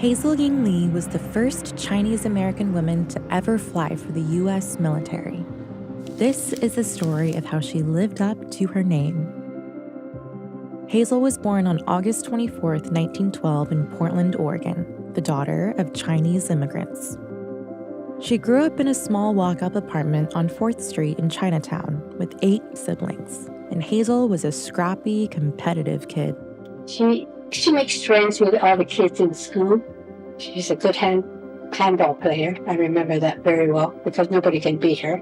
Hazel Ying Lee was the first Chinese-American woman to ever fly for the U.S. military. This is the story of how she lived up to her name. Hazel was born on August 24, 1912 in Portland, Oregon, the daughter of Chinese immigrants. She grew up in a small walk-up apartment on 4th Street in Chinatown with 8 siblings, and Hazel was a scrappy, competitive kid. She makes friends with all the kids in school. She's a good handball player. I remember that very well because nobody can beat her.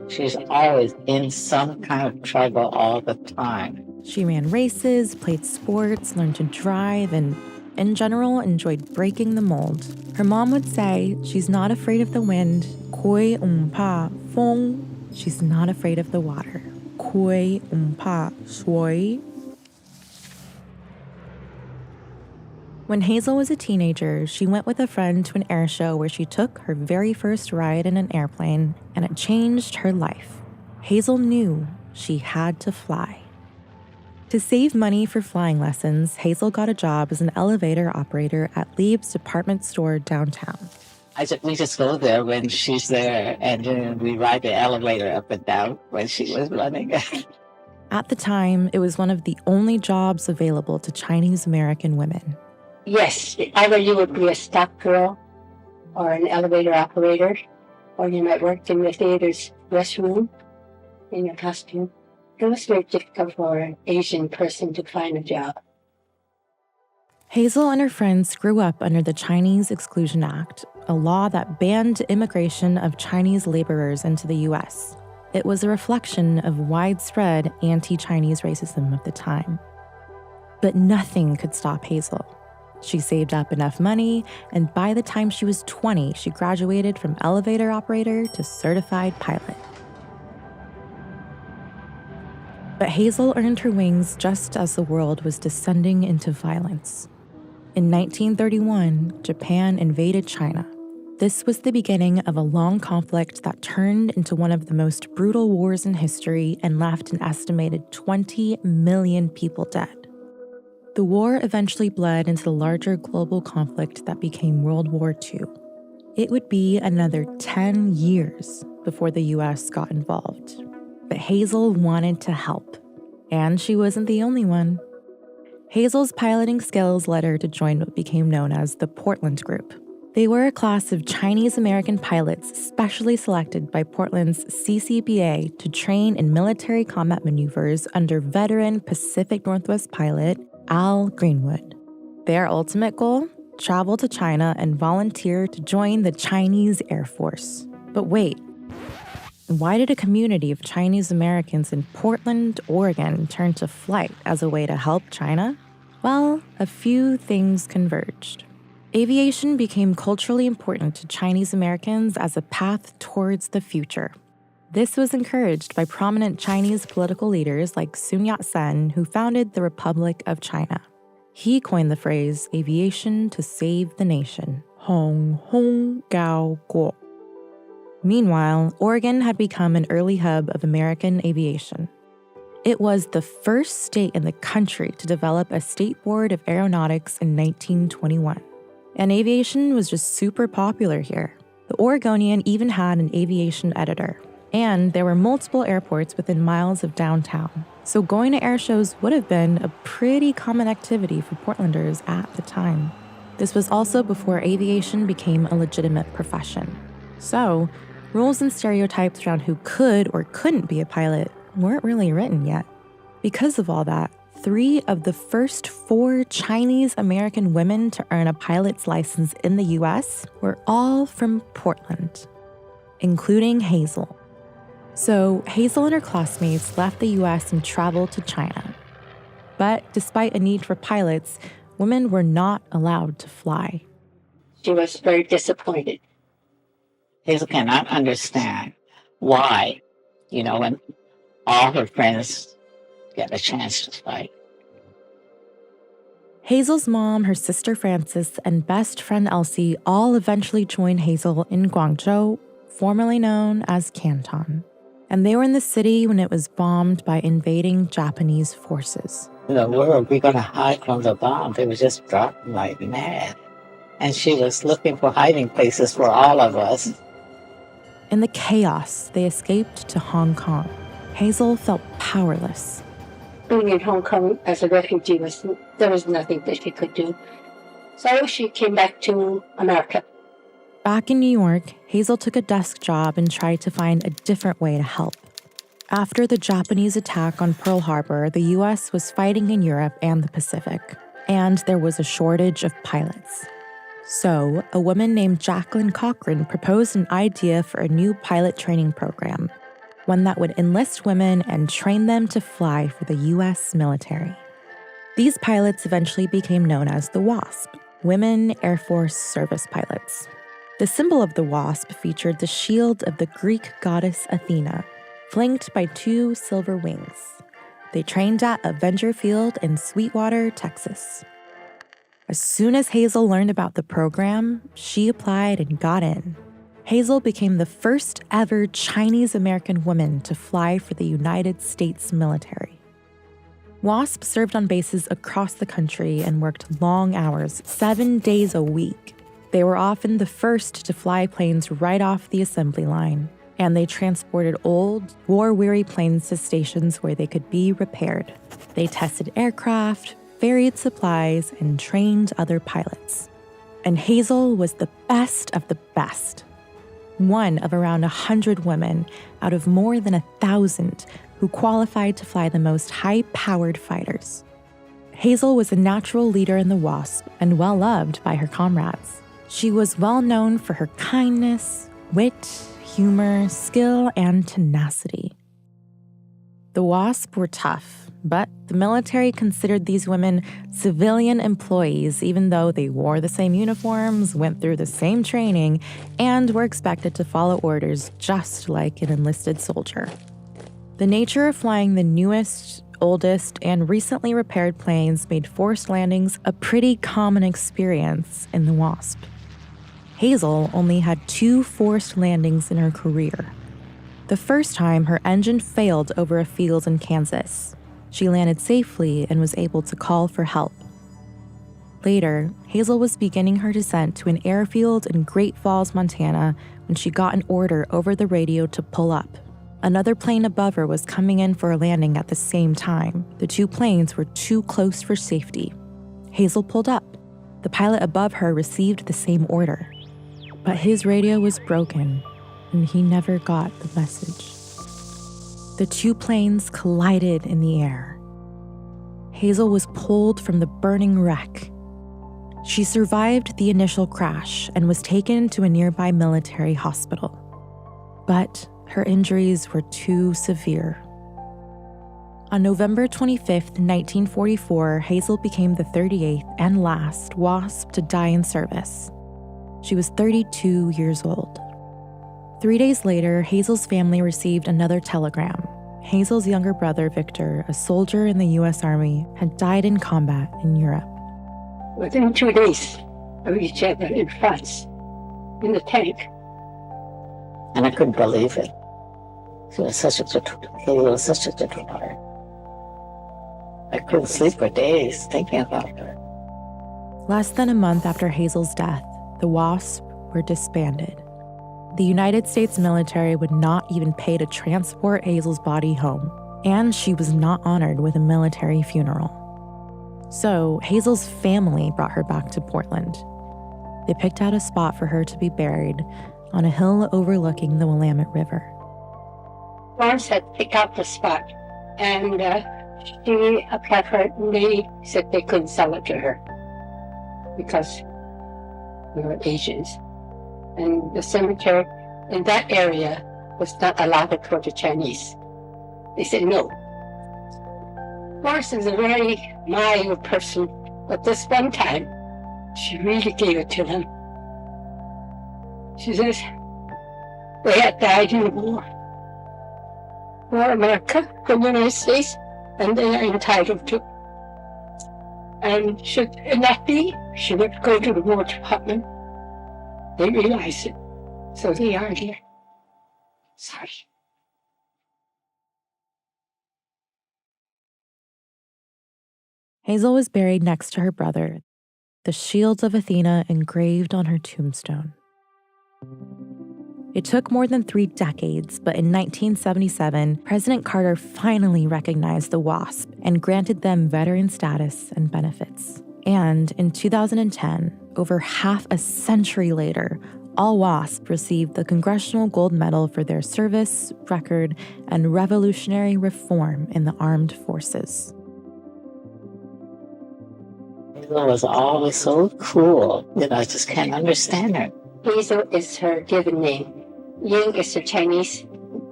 She's always in some kind of trouble all the time. She ran races, played sports, learned to drive, and in general enjoyed breaking the mold. Her mom would say she's not afraid of the wind. Koi pa fong. She's not afraid of the water. Koi pa shui. When Hazel was a teenager, she went with a friend to an air show where she took her very first ride in an airplane, and it changed her life. Hazel knew she had to fly. To save money for flying lessons, Hazel got a job as an elevator operator at Lieb's department store downtown. We just go there when she's there, and then we ride the elevator up and down when she was running. At the time, it was one of the only jobs available to Chinese-American women. Yes, either you would be a stock girl or an elevator operator, or you might work in the theater's restroom in your costume. It was very difficult for an Asian person to find a job. Hazel and her friends grew up under the Chinese Exclusion Act, a law that banned immigration of Chinese laborers into the U.S. It was a reflection of widespread anti-Chinese racism of the time. But nothing could stop Hazel. She saved up enough money, and by the time she was 20, she graduated from elevator operator to certified pilot. But Hazel earned her wings just as the world was descending into violence. In 1931, Japan invaded China. This was the beginning of a long conflict that turned into one of the most brutal wars in history and left an estimated 20 million people dead. The war eventually bled into the larger global conflict that became World War II. It would be another 10 years before the U.S. got involved. But Hazel wanted to help, and she wasn't the only one. Hazel's piloting skills led her to join what became known as the Portland Group. They were a class of Chinese-American pilots specially selected by Portland's CCBA to train in military combat maneuvers under veteran Pacific Northwest pilot Al Greenwood. Their ultimate goal? Travel to China and volunteer to join the Chinese Air Force. But wait, why did a community of Chinese Americans in Portland, Oregon turn to flight as a way to help China? Well, a few things converged. Aviation became culturally important to Chinese Americans as a path towards the future. This was encouraged by prominent Chinese political leaders like Sun Yat-sen, who founded the Republic of China. He coined the phrase aviation to save the nation. Hong Hong Gao Guo. Meanwhile, Oregon had become an early hub of American aviation. It was the first state in the country to develop a state board of aeronautics in 1921. And aviation was just super popular here. The Oregonian even had an aviation editor. And there were multiple airports within miles of downtown. So going to air shows would have been a pretty common activity for Portlanders at the time. This was also before aviation became a legitimate profession. So, rules and stereotypes around who could or couldn't be a pilot weren't really written yet. Because of all that, 3 of the first 4 Chinese-American women to earn a pilot's license in the U.S. were all from Portland, including Hazel. So Hazel and her classmates left the U.S. and traveled to China. But despite a need for pilots, women were not allowed to fly. She was very disappointed. Hazel cannot understand why, when all her friends get a chance to fly. Hazel's mom, her sister Frances, and best friend Elsie all eventually joined Hazel in Guangzhou, formerly known as Canton. And they were in the city when it was bombed by invading Japanese forces. Where are we going to hide from the bomb? They were just dropping like mad. and she was looking for hiding places for all of us. In the chaos, they escaped to Hong Kong. Hazel felt powerless. Being in Hong Kong as a refugee, there was nothing that she could do. So she came back to America. Back in New York, Hazel took a desk job and tried to find a different way to help. After the Japanese attack on Pearl Harbor, the U.S. was fighting in Europe and the Pacific, and there was a shortage of pilots. So, a woman named Jacqueline Cochran proposed an idea for a new pilot training program, one that would enlist women and train them to fly for the U.S. military. These pilots eventually became known as the WASP, Women Air Force Service Pilots. The symbol of the WASP featured the shield of the Greek goddess Athena, flanked by 2 silver wings. They trained at Avenger Field in Sweetwater, Texas. As soon as Hazel learned about the program, she applied and got in. Hazel became the first ever Chinese-American woman to fly for the United States military. WASP served on bases across the country and worked long hours, 7 days a week. They were often the first to fly planes right off the assembly line, and they transported old, war-weary planes to stations where they could be repaired. They tested aircraft, ferried supplies, and trained other pilots. And Hazel was the best of the best. One of around 100 women out of more than 1,000 who qualified to fly the most high-powered fighters. Hazel was a natural leader in the WASP and well-loved by her comrades. She was well known for her kindness, wit, humor, skill, and tenacity. The WASP were tough, but the military considered these women civilian employees even though they wore the same uniforms, went through the same training, and were expected to follow orders just like an enlisted soldier. The nature of flying the newest, oldest, and recently repaired planes made forced landings a pretty common experience in the WASP. Hazel only had 2 forced landings in her career. The first time, her engine failed over a field in Kansas. She landed safely and was able to call for help. Later, Hazel was beginning her descent to an airfield in Great Falls, Montana, when she got an order over the radio to pull up. Another plane above her was coming in for a landing at the same time. The 2 planes were too close for safety. Hazel pulled up. The pilot above her received the same order. But his radio was broken, and he never got the message. The 2 planes collided in the air. Hazel was pulled from the burning wreck. She survived the initial crash and was taken to a nearby military hospital. But her injuries were too severe. On November 25, 1944, Hazel became the 38th and last WASP to die in service. She was 32 years old. 3 days later, Hazel's family received another telegram. Hazel's younger brother, Victor, a soldier in the U.S. Army, had died in combat in Europe. Within 2 days, I reached out in France, in the tank. And I couldn't believe it. He was such a good heart. I couldn't sleep for days thinking about her. Less than a month after Hazel's death, the WASP were disbanded. The United States military would not even pay to transport Hazel's body home, and she was not honored with a military funeral. So Hazel's family brought her back to Portland. They picked out a spot for her to be buried on a hill overlooking the Willamette River. Lawrence had picked out the spot, and she applied for it, and they said they couldn't sell it to her because we were Asians. And the cemetery in that area was not allowed for the Chinese. They said no. Lawrence is a very mild person, but this one time, she really gave it to them. She says, they had died in the war for America, the United States, and they are entitled to. And should it not be, she would go to the War Department. They realize it, so they are here. Sorry. Hazel was buried next to her brother. the shields of Athena engraved on her tombstone. It took more than 3 decades, but in 1977, President Carter finally recognized the WASP and granted them veteran status and benefits. And in 2010, over half a century later, all WASP received the Congressional Gold Medal for their service, record, and revolutionary reform in the armed forces. Hazel was always so cool that I just can't understand her. Hazel is her given name. Ying is her Chinese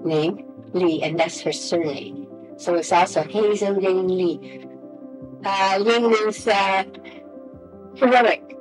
name, Lee, and that's her surname. So it's also Hazel Ying Lee. Ying means heroic.